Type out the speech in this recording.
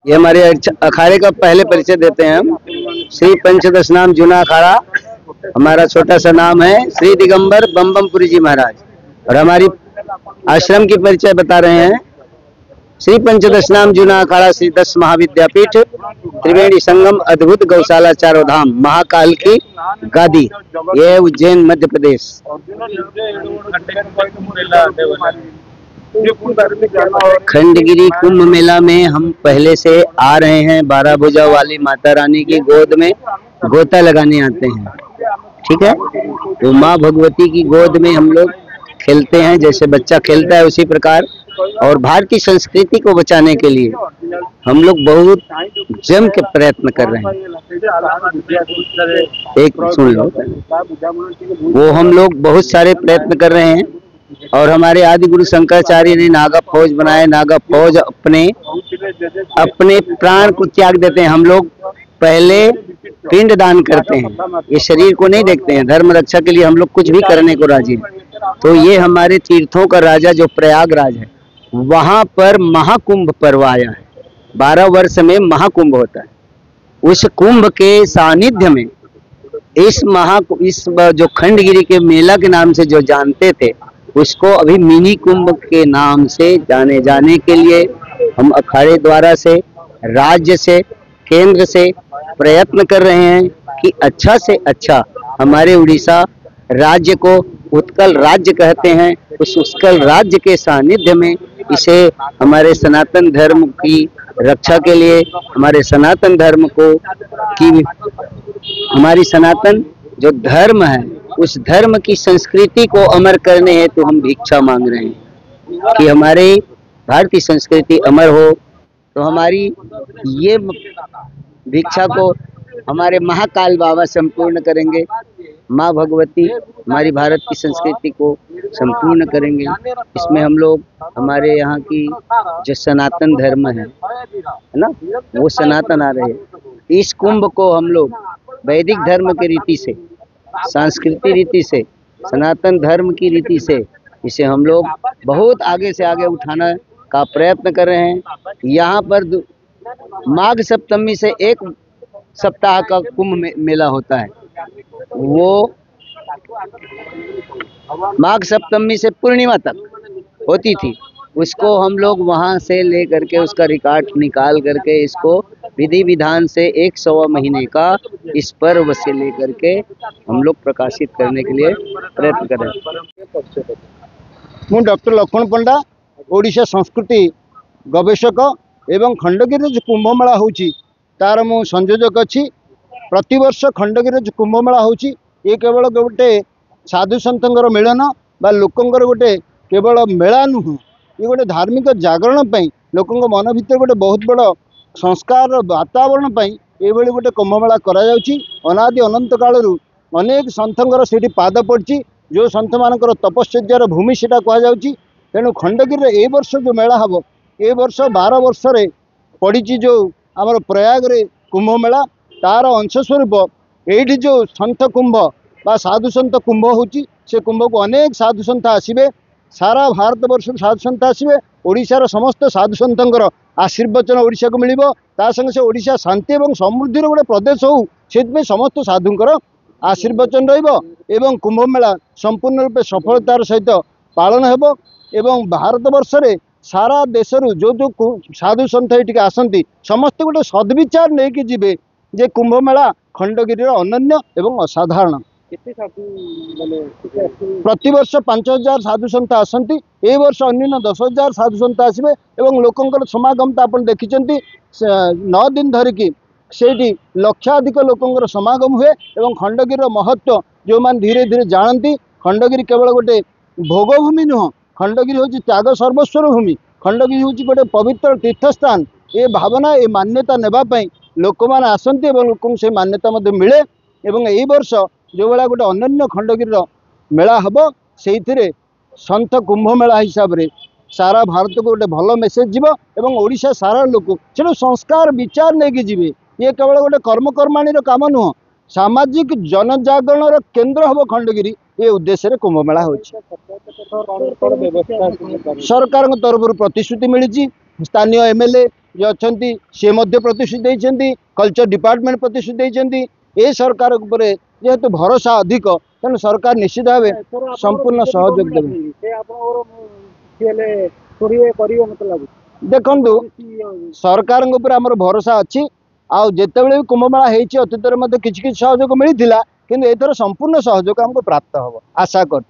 ये हमारे अखाड़े का पहले परिचय देते हैं हम। श्री पंचदश नाम जूना अखाड़ा। हमारा छोटा सा नाम है श्री दिगंबर बम्बमपुरी जी महाराज। और हमारी आश्रम की परिचय बता रहे हैं। श्री पंचदश नाम जूना अखाड़ा श्री 10 महाविद्यापीठ त्रिवेणी संगम अद्भुत गौशाला चारों धाम महाकाल की गादी, ये उज्जैन मध्य प्रदेश। खंडगिरी कुंभ मेला में हम पहले से आ रहे हैं। 12 भुजा वाली माता रानी की गोद में गोता लगाने आते हैं। ठीक है, तो माँ भगवती की गोद में हम लोग खेलते हैं, जैसे बच्चा खेलता है उसी प्रकार। और भारतीय संस्कृति को बचाने के लिए हम लोग बहुत जम के प्रयत्न कर रहे हैं। एक सुन लो, वो हम लोग बहुत सारे प्रयत्न कर रहे हैं। और हमारे आदि गुरु शंकराचार्य ने नागा फौज बनाए। नागा फौज अपने प्राण को त्याग देते हैं। हम लोग पहले पिंड दान करते हैं, ये शरीर को नहीं देखते हैं। धर्म रक्षा के लिए हम लोग कुछ भी करने को राजी हैं। तो ये हमारे तीर्थों का राजा जो प्रयागराज है, वहां पर महाकुंभ पर्व आया है। 12 वर्ष में महाकुंभ होता है। उस कुंभ के सानिध्य में इस जो खंडगिरी के मेला के नाम से जो जानते थे, उसको अभी मिनी कुंभ के नाम से जाने के लिए हम अखाड़े द्वारा से, राज्य से, केंद्र से प्रयत्न कर रहे हैं कि अच्छा से अच्छा हमारे उड़ीसा राज्य को उत्कल राज्य कहते हैं। उस उत्कल राज्य के सानिध्य में इसे हमारे सनातन धर्म की रक्षा के लिए, हमारे सनातन धर्म को की हमारी सनातन जो धर्म है, उस धर्म की संस्कृति को अमर करने हेतु तो हम भिक्षा मांग रहे हैं कि हमारे भारतीय संस्कृति अमर हो। तो हमारी ये भिक्षा को हमारे महाकाल बाबा संपूर्ण करेंगे। माँ भगवती हमारी भारत की संस्कृति को संपूर्ण करेंगे। इसमें हम लोग हमारे यहाँ की जो सनातन धर्म है ना, वो सनातन आ रहे हैं। इस कुंभ को हम लोग वैदिक धर्म की रीति से, सांस्कृतिक रीति से, सनातन धर्म की रीति से इसे हम लोग बहुत आगे से आगे उठाने का प्रयत्न कर रहे हैं। यहाँ पर माघ सप्तमी से 1 सप्ताह का कुंभ मेला होता है। वो माघ सप्तमी से पूर्णिमा तक होती थी। उसको हम लोग वहाँ से ले करके उसका रिकॉर्ड निकाल करके इसको विधि विधान से 100 महीने का इस पर्व से लेकर के हम लोग प्रकाशित करने के लिए प्रयत्न कर रहे हैं। मैं डॉक्टर लक्ष्मण पंडा, ओडिशा संस्कृति गवेषक एवं खंडगिरी जो कुंभमेला होची तार मु संयोजक अच्छी। प्रतिवर्ष खंडगिरी जो कुंभमेला होची ये केवल गोटे साधु सन्तर मिलन बा लोकंर गोटे केवल मेला नुह, ये गोटे धार्मिक जागरण पाई लोकों मन भीतर गोटे बहुत बड़ संस्कार वातावरण पाई ये गोटे कुंभमेला करा जाउची। अनादि अनंत कालरू अनेक सन्थर से पाद पड़ी, जो सन्थ मानकर तपस्यार भूमि से कहुच्छी। तेणु खंडगिरी ए वर्ष जो मेला हम ए वर्ष 12 वर्ष पड़ी जो आमर प्रयाग रे कुंभमेला, तार अंशस्वरूप ये जो सन्थ कुंभ बा साधु सन्त कुंभ होची, से कुंभ को अनेक साधु सन्थ आसबे। सारा भारत वर्ष साधु सन्थ आसबे। ओडिशार समस्त साधु सन्तर आशीर्वचन ओडिशा को मिलिबो। ता संगे से ओडिशा शांति और समृद्धिर गोटे प्रदेश हो, से समस्त साधुंकर आशीर्वचन रहिबो एवं कुंभमेला संपूर्ण रूपे सफलतार सहित पालन हेबो। एवं भारत वर्ष रे सारा देशरू जो जो साधु सन्थ ये आसती समस्त गोटे सद्विचार नहीं कि जीवे जे कुंभमेला खंडगिरी अनन्य एवं असाधारण। प्रतिवर्ष 5000 साधु सन्थ आसती, ए वर्ष अन्य 10,000 साधु सन्थ आसबे एवं लोकंकर समागम तो आप देखिं 9 दिन धरिकी से लक्षाधिक लोकंकर समागम हुए। एवं खंडगिरी महत्व जो मैंने धीरे धीरे जानती, खंडगिरी केवल गोटे भोगभूमि नुह, खंडगिरी हूँ त्याग सर्वस्वर भूमि, खंडगिरी हूँ गोटे पवित्र तीर्थस्थान। ये भावना ये मान्यता नेबाई लोक मैंने आसती और लोक से मान्यता मिले। एवं यही वर्ष जो भाया गोटे अनन्य खंडगिरी मेला हम से सन्थ कुंभ मेला हिसाब से सारा भारत को गोटे भल मेसेज जीव एवं ओडिशा सारा लोक से संस्कार विचार नहीं कि जीवे। ये केवल गोटे कर्मकर्माणी काम नुह, सामाजिक जनजागरण केन्द्र हम खंडगिरी, ये उद्देश्य कुंभमेला हो। सरकार तरफ प्रतिश्रुति मिली, स्थानीय एमएलए जो अच्छा सी प्रतिश्रुति देते कल्चर डिपार्टमेंट प्रतिश्रुति देते ये सरकार उपरे जेहेतु भरोसा अधिक तेणु सरकार निश्चित भाव संपूर्ण सहयोग देवे देखु सरकार आमर भरोसा अच्छी आउ जिते भी कुंभमेला होती अतीत में किसी सहयोग मिलता कि एथर संपूर्ण सहयोग हमको प्राप्त हम आशा कर।